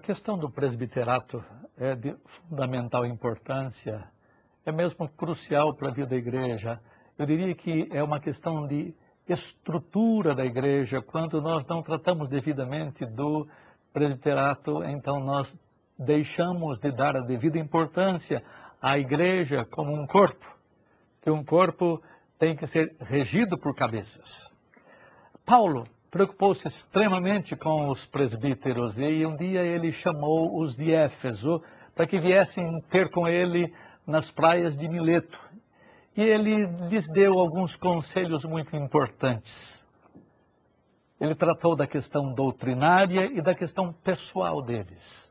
questão do presbiterato é de fundamental importância, é mesmo crucial para a vida da igreja. Eu diria que é uma questão de estrutura da igreja. Quando nós não tratamos devidamente do presbiterato, então nós deixamos de dar a devida importância à igreja como um corpo, que um corpo tem que ser regido por cabeças. Paulo preocupou-se extremamente com os presbíteros e um dia ele chamou os de Éfeso para que viessem ter com ele nas praias de Mileto. E ele lhes deu alguns conselhos muito importantes. Ele tratou da questão doutrinária e da questão pessoal deles.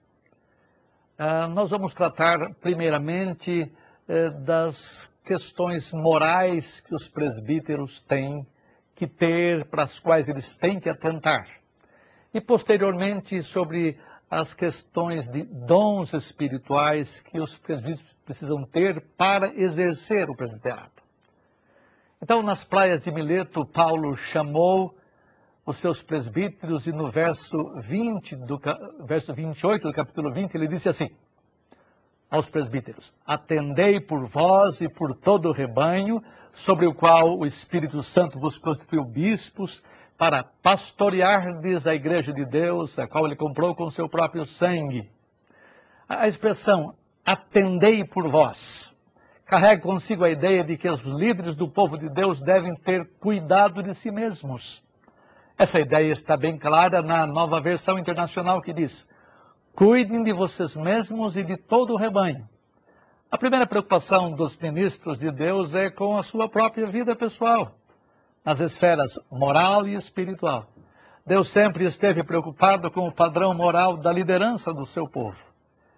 Nós vamos tratar primeiramente das questões morais que os presbíteros têm que ter, para as quais eles têm que atentar. E posteriormente sobre as questões de dons espirituais que os presbíteros precisam ter para exercer o presbiterato. Então, nas praias de Mileto, Paulo chamou os seus presbíteros e no verso 28 do capítulo 20, ele disse assim, aos presbíteros: atendei por vós e por todo o rebanho, sobre o qual o Espírito Santo vos constituiu bispos, para pastoreardes a igreja de Deus, a qual ele comprou com seu próprio sangue. A expressão atendei por vós carrega consigo a ideia de que os líderes do povo de Deus devem ter cuidado de si mesmos. Essa ideia está bem clara na Nova Versão Internacional, que diz: cuidem de vocês mesmos e de todo o rebanho. A primeira preocupação dos ministros de Deus é com a sua própria vida pessoal, nas esferas moral e espiritual. Deus sempre esteve preocupado com o padrão moral da liderança do seu povo.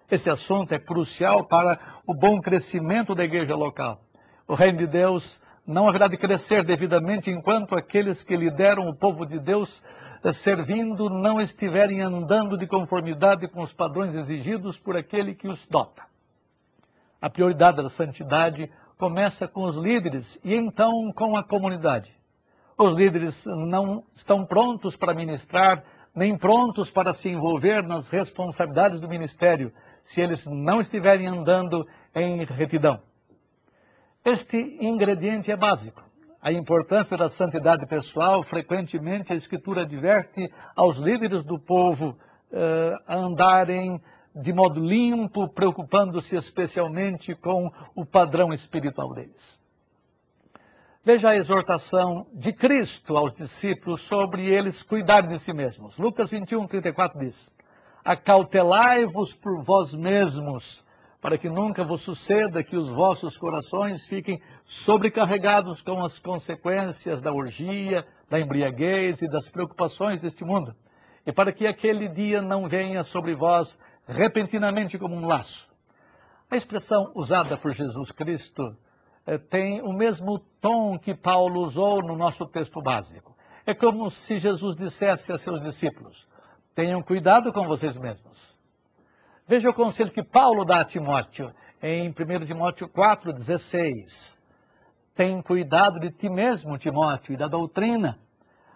Esse assunto é crucial para o bom crescimento da igreja local. O reino de Deus não haverá de crescer devidamente enquanto aqueles que lideram o povo de Deus servindo não estiverem andando de conformidade com os padrões exigidos por aquele que os dota. A prioridade da santidade começa com os líderes e então com a comunidade. Os líderes não estão prontos para ministrar, nem prontos para se envolver nas responsabilidades do ministério, se eles não estiverem andando em retidão. Este ingrediente é básico. A importância da santidade pessoal, frequentemente a Escritura adverte aos líderes do povo a andarem de modo limpo, preocupando-se especialmente com o padrão espiritual deles. Veja a exortação de Cristo aos discípulos sobre eles cuidarem de si mesmos. Lucas 21:34 diz: acautelai-vos por vós mesmos, para que nunca vos suceda que os vossos corações fiquem sobrecarregados com as consequências da orgia, da embriaguez e das preocupações deste mundo, e para que aquele dia não venha sobre vós repentinamente como um laço. A expressão usada por Jesus Cristo tem o mesmo tom que Paulo usou no nosso texto básico. É como se Jesus dissesse a seus discípulos: tenham cuidado com vocês mesmos. Veja o conselho que Paulo dá a Timóteo, em 1 Timóteo 4,16. Tem cuidado de ti mesmo, Timóteo, e da doutrina.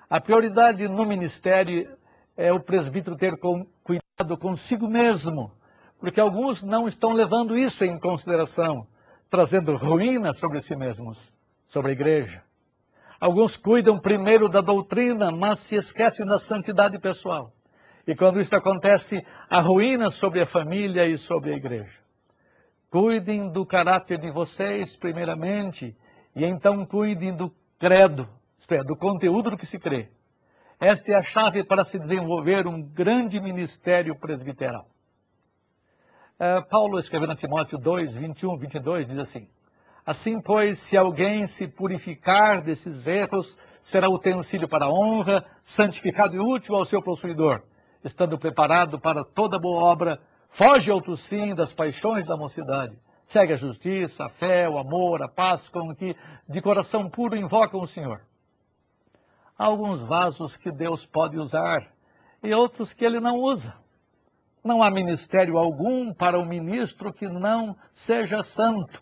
A prioridade no ministério é o presbítero ter cuidado consigo mesmo, porque alguns não estão levando isso em consideração, trazendo ruína sobre si mesmos, sobre a igreja. Alguns cuidam primeiro da doutrina, mas se esquecem da santidade pessoal. E quando isso acontece, há ruína sobre a família e sobre a igreja. Cuidem do caráter de vocês, primeiramente, e então cuidem do credo, isto é, do conteúdo do que se crê. Esta é a chave para se desenvolver um grande ministério presbiteral. Paulo, escrevendo a Timóteo 2, 21, 22, diz assim: assim, pois, se alguém se purificar desses erros, será utensílio para a honra, santificado e útil ao seu possuidor, estando preparado para toda boa obra. Foge ao tosim das paixões da mocidade. Segue a justiça, a fé, o amor, a paz, com que de coração puro invocam o Senhor. Há alguns vasos que Deus pode usar e outros que Ele não usa. Não há ministério algum para um ministro que não seja santo.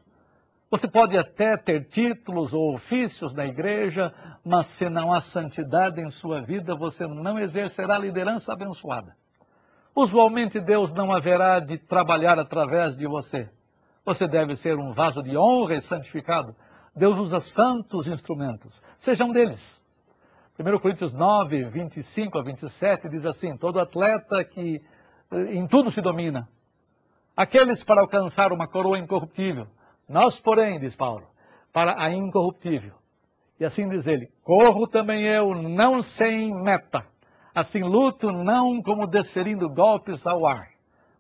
Você pode até ter títulos ou ofícios na igreja, mas se não há santidade em sua vida, você não exercerá liderança abençoada. Usualmente Deus não haverá de trabalhar através de você. Você deve ser um vaso de honra e santificado. Deus usa santos instrumentos. Seja um deles. 1 Coríntios 9, 25 a 27 diz assim: todo atleta que em tudo se domina, aqueles para alcançar uma coroa incorruptível, nós, porém, diz Paulo, para a incorruptível. E assim diz ele: corro também eu, não sem meta, assim luto não como desferindo golpes ao ar,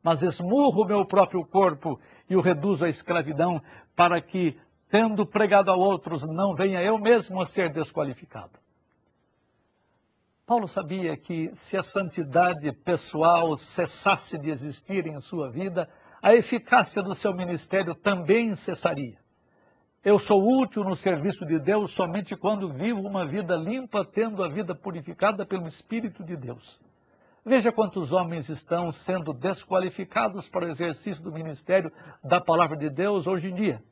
mas esmurro o meu próprio corpo e o reduzo à escravidão, para que, tendo pregado a outros, não venha eu mesmo a ser desqualificado. Paulo sabia que se a santidade pessoal cessasse de existir em sua vida, a eficácia do seu ministério também cessaria. Eu sou útil no serviço de Deus somente quando vivo uma vida limpa, tendo a vida purificada pelo Espírito de Deus. Veja quantos homens estão sendo desqualificados para o exercício do ministério da palavra de Deus hoje em dia.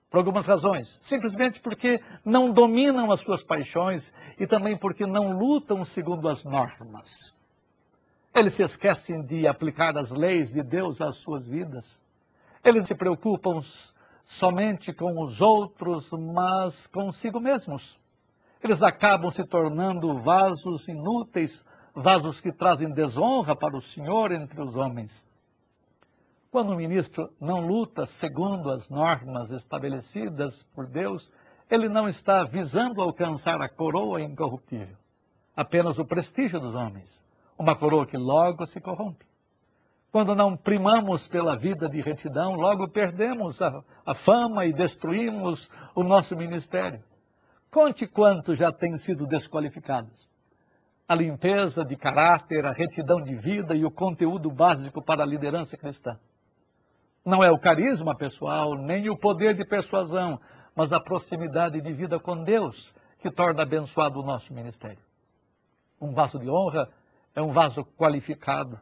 Por algumas razões. Simplesmente porque não dominam as suas paixões e também porque não lutam segundo as normas. Eles se esquecem de aplicar as leis de Deus às suas vidas. Eles se preocupam somente com os outros, mas consigo mesmos. Eles acabam se tornando vasos inúteis, vasos que trazem desonra para o Senhor entre os homens. Quando o ministro não luta segundo as normas estabelecidas por Deus, ele não está visando alcançar a coroa incorruptível, apenas o prestígio dos homens, uma coroa que logo se corrompe. Quando não primamos pela vida de retidão, logo perdemos a fama e destruímos o nosso ministério. Conte quantos já têm sido desqualificados. A limpeza de caráter, a retidão de vida e o conteúdo básico para a liderança cristã. Não é o carisma pessoal, nem o poder de persuasão, mas a proximidade de vida com Deus que torna abençoado o nosso ministério. Um vaso de honra é um vaso qualificado,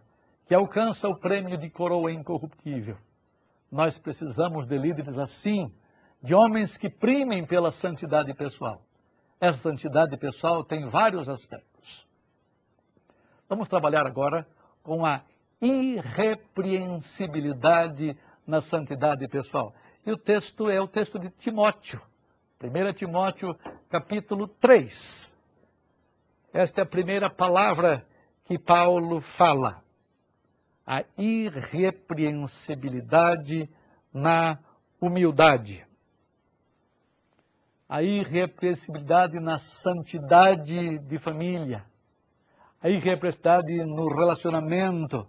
que alcança o prêmio de coroa incorruptível. Nós precisamos de líderes assim, de homens que primem pela santidade pessoal. Essa santidade pessoal tem vários aspectos. Vamos trabalhar agora com a irrepreensibilidade na santidade pessoal. E o texto é o texto de Timóteo, 1 Timóteo, capítulo 3. Esta é a primeira palavra que Paulo fala. A irrepreensibilidade na humildade. A irrepreensibilidade na santidade de família. A irrepreensibilidade no relacionamento.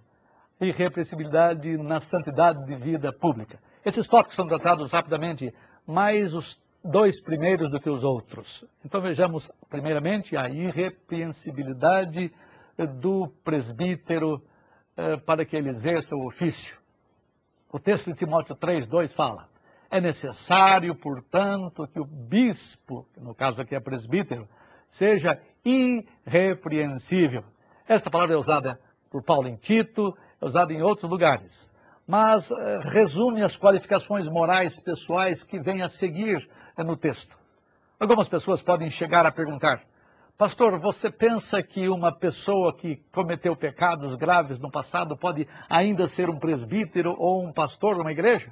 A irrepreensibilidade na santidade de vida pública. Esses tópicos são tratados rapidamente, mais os dois primeiros do que os outros. Então vejamos, primeiramente, a irrepreensibilidade do presbítero para que ele exerça o ofício. O texto de Timóteo 3:2 fala: é necessário, portanto, que o bispo, no caso aqui é presbítero, seja irrepreensível. Esta palavra é usada por Paulo em Tito, é usada em outros lugares, mas resume as qualificações morais pessoais que vêm a seguir no texto. Algumas pessoas podem chegar a perguntar: pastor, você pensa que uma pessoa que cometeu pecados graves no passado pode ainda ser um presbítero ou um pastor numa igreja?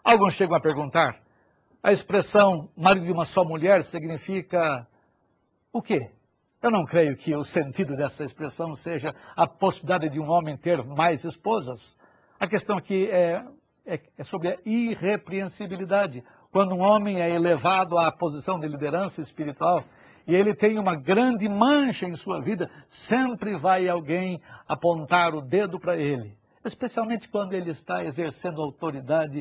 Alguns chegam a perguntar: a expressão marido de uma só mulher significa o quê? Eu não creio que o sentido dessa expressão seja a possibilidade de um homem ter mais esposas. A questão aqui é sobre a irrepreensibilidade. Quando um homem é elevado à posição de liderança espiritual e ele tem uma grande mancha em sua vida, sempre vai alguém apontar o dedo para ele, especialmente quando ele está exercendo autoridade